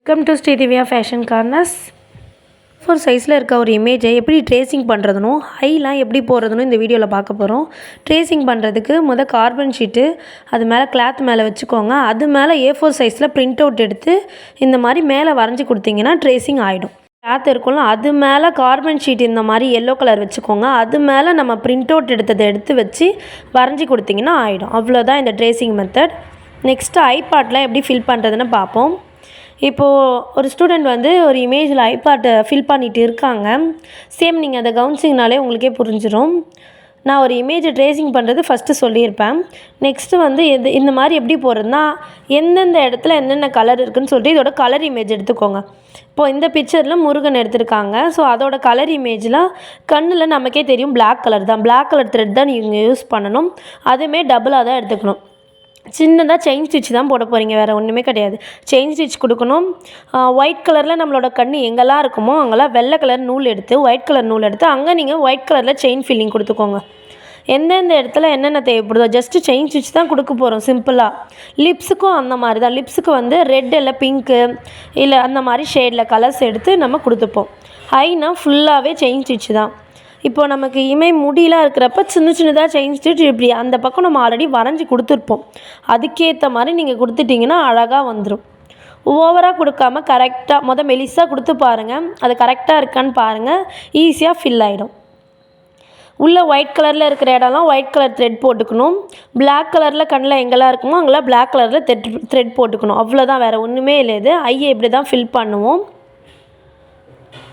Welcome to Sri Divya fashion corners. Four சைஸில் இருக்க ஒரு இமேஜை எப்படி ட்ரேசிங் பண்ணுறதுனும் ஹைலாம் எப்படி போடுறதுனும் இந்த வீடியோவில் பார்க்க போகிறோம். ட்ரேசிங் பண்ணுறதுக்கு கார்பன் ஷீட்டு அது மேலே கிளாத் மேலே வச்சுக்கோங்க. அது மேலே A4 சைஸில் பிரிண்ட் அவுட் எடுத்து இந்த மாதிரி மேலே வரைஞ்சி கொடுத்தீங்கன்னா ட்ரேசிங் ஆகிடும். கிளாத் இருக்கும்ல, அது மேலே கார்பன் ஷீட் இந்த மாதிரி எல்லோ கலர் வச்சுக்கோங்க. அது மேலே நம்ம பிரிண்ட் அவுட் எடுத்ததை எடுத்து வச்சு வரைஞ்சி கொடுத்தீங்கன்னா ஆகிடும். அவ்வளோதான் இந்த ட்ரேசிங் மெத்தட். நெக்ஸ்ட்டு ஐபாட்லாம் எப்படி ஃபில் பண்ணுறதுன்னு பார்ப்போம். இப்போது ஒரு ஸ்டூடெண்ட் ஒரு இமேஜில் ஐபாட்டை ஃபில் பண்ணிகிட்டு இருக்காங்க. சேம் நீங்கள் அதை கவனிச்சிங்கனாலே உங்களுக்கே புரிஞ்சிடும். நான் ஒரு இமேஜை ட்ரேசிங் பண்ணுறது ஃபஸ்ட்டு சொல்லியிருப்பேன். நெக்ஸ்ட்டு இந்த மாதிரி எப்படி போடுறதுனா, எந்தெந்த இடத்துல என்னென்ன கலர் இருக்குதுன்னு சொல்லிட்டு இதோட கலர் இமேஜ் எடுத்துக்கோங்க. இப்போது இந்த பிக்சரில் முருகன் எடுத்திருக்காங்க. ஸோ அதோட கலர் இமேஜில் கண்ணில் நமக்கே தெரியும் பிளாக் கலர் தான். பிளாக் கலர் த்ரெட் தான் நீங்கள் யூஸ் பண்ணணும். அதுவுமே டபுளாக தான் எடுத்துக்கணும். சின்னதாக செயின் ஸ்டிச் தான் போட போகிறீங்க, வேறு ஒன்றுமே கிடையாது. செயின் ஸ்டிச் கொடுக்கணும். ஒயிட் கலரில் நம்மளோட கண் எங்கெல்லாம் இருக்குமோ அங்கெல்லாம் வெள்ளை கலர் நூல் எடுத்து ஒயிட் கலர் நூல் எடுத்து அங்கே நீங்கள் ஒயிட் கலரில் செயின் ஃபில்லிங் கொடுத்துக்கோங்க. எந்தெந்த இடத்துல என்னென்ன தேவைப்படுதோ ஜஸ்ட்டு செயின் ஸ்டிச் தான் கொடுக்க போகிறோம் சிம்பிளாக. லிப்ஸுக்கும் அந்த மாதிரி தான். லிப்ஸுக்கு ரெட் இல்லை பிங்க்கு இல்லை அந்த மாதிரி ஷேடில் கலர்ஸ் எடுத்து நம்ம கொடுத்துப்போம். ஹைனா ஃபுல்லாகவே செயின் ஸ்டிச் தான். இப்போது நமக்கு முடியெலாம் இருக்கிறப்ப சின்ன சின்னதாக செயின் ஸ்டிச் இப்படி அந்த பக்கம் நம்ம ஆல்ரெடி வரைஞ்சி கொடுத்துருப்போம். அதுக்கேற்ற மாதிரி நீங்கள் கொடுத்துட்டிங்கன்னா அழகாக வந்துடும். ஓவராக கொடுக்காம கரெக்டாக மெலிசாக கொடுத்து பாருங்கள். அது கரெக்டாக இருக்கான்னு பாருங்கள். ஈஸியாக ஃபில் ஆகிடும். உள்ளே ஒயிட் கலரில் இருக்கிற இடம்லாம் ஒயிட் கலர் த்ரெட் போட்டுக்கணும். பிளாக் கலரில் கண்ணில் எங்கெல்லாம் இருக்குமோ அங்கெல்லாம் பிளாக் கலரில் த்ரெட் போட்டுக்கணும். அவ்வளோதான், வேறு ஒன்றுமே இல்லை. இது ஐயை இப்படி தான் ஃபில் பண்ணுவோம்.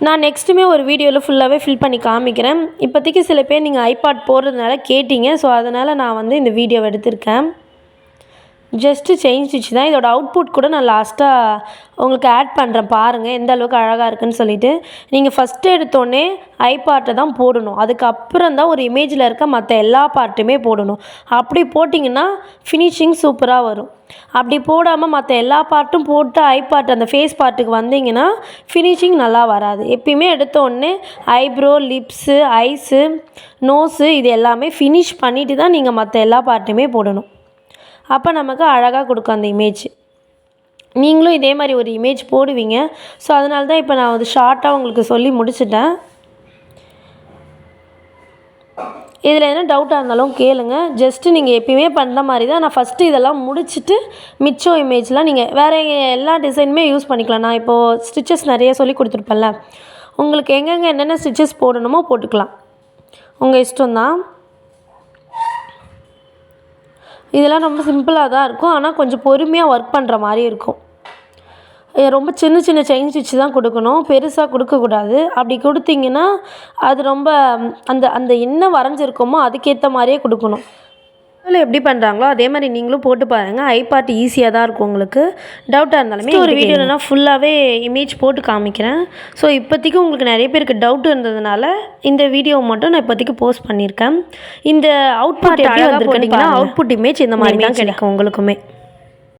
நான் நெக்ஸ்ட்டுமே ஒரு வீடியோவில் ஃபுல்லாகவே ஃபில் பண்ணி காமிக்கிறேன். இப்போதைக்கு சில பேர் நீங்கள் ஐபாட் போடுறதுனால கேட்டிங்க. ஸோ அதனால் நான் இந்த வீடியோவை எடுத்திருக்கேன். ஜஸ்ட்டு செயின் ஸ்டிச் தான். இதோட அவுட்புட் கூட நான் லாஸ்ட்டாக உங்களுக்கு ஆட் பண்ணுறேன், பாருங்கள் எந்த அளவுக்கு அழகாக இருக்குதுன்னு சொல்லிவிட்டு. நீங்கள் ஃபஸ்ட்டு எடுத்தோடனே ஐபாட்டை தான் போடணும். அதுக்கப்புறம் தான் ஒரு இமேஜில் இருக்க மற்ற எல்லா பார்ட்டுமே போடணும். அப்படி போட்டிங்கன்னா ஃபினிஷிங் சூப்பராக வரும். அப்படி போடாமல் மற்ற எல்லா பார்ட்டும் போட்டு ஐபாட் அந்த ஃபேஸ் பார்ட்டுக்கு வந்தீங்கன்னா ஃபினிஷிங் நல்லா வராது. எப்பயுமே எடுத்தோடனே ஐப்ரோ, லிப்ஸு, ஐஸு, நோஸு இது எல்லாமே ஃபினிஷ் பண்ணிவிட்டு தான் நீங்கள் மற்ற எல்லா பார்ட்டுமே போடணும். அப்போ நமக்கு அழகாக கொடுக்கும் அந்த இமேஜ். நீங்களும் இதே மாதிரி ஒரு இமேஜ் போடுவீங்க. ஸோ அதனால தான் இப்போ நான் ஷார்ட்டாக உங்களுக்கு சொல்லி முடிச்சிட்டேன். இதில் என்ன டவுட்டாக இருந்தாலும் கேளுங்க. ஜஸ்ட்டு நீங்கள் எப்பயுமே பண்ணுற மாதிரி தான். நான் ஃபஸ்ட்டு இதெல்லாம் முடிச்சுட்டு மிச்சம் இமேஜ்லாம் நீங்கள் வேறு எல்லா டிசைனுமே யூஸ் பண்ணிக்கலாம். நான் இப்போது ஸ்டிச்சஸ் நிறைய சொல்லி கொடுத்துருப்பேன்ல, உங்களுக்கு எங்கெங்கே என்னென்ன ஸ்டிச்சஸ் போடணுமோ போட்டுக்கலாம். உங்கள் இஷ்டம்தான். இதெல்லாம் ரொம்ப சிம்பிளாக தான் இருக்கும். ஆனால் கொஞ்சம் பொறுமையாக ஒர்க் பண்ணுற மாதிரி இருக்கும். ரொம்ப சின்ன சின்ன செயின் ஸ்டிச் தான் கொடுக்கணும், பெருசாக கொடுக்கக்கூடாது. அப்படி கொடுத்தீங்கன்னா அது ரொம்ப அந்த என்ன வரைஞ்சிருக்கோமோ அதுக்கேற்ற மாதிரியே கொடுக்கணும். அதில் எப்படி பண்ணுறாங்களோ அதே மாதிரி நீங்களும் போட்டு பாருங்கள். ஐபாட் ஈஸியாக தான் இருக்கும். உங்களுக்கு டவுட்டாக இருந்தாலுமே ஒரு வீடியோவில் நான் ஃபுல்லாகவே இமேஜ் போட்டு காமிக்கிறேன். ஸோ இப்போதைக்கு உங்களுக்கு நிறைய பேருக்கு டவுட் இருந்ததுனால இந்த வீடியோவை மட்டும் நான் இப்போதைக்கு போஸ்ட் பண்ணியிருக்கேன். இந்த அவுட்புட் எப்படி வந்திருக்குன்னா அவுட்புட் இமேஜ் இந்த மாதிரி தான் கிடைக்கும் உங்களுக்குமே.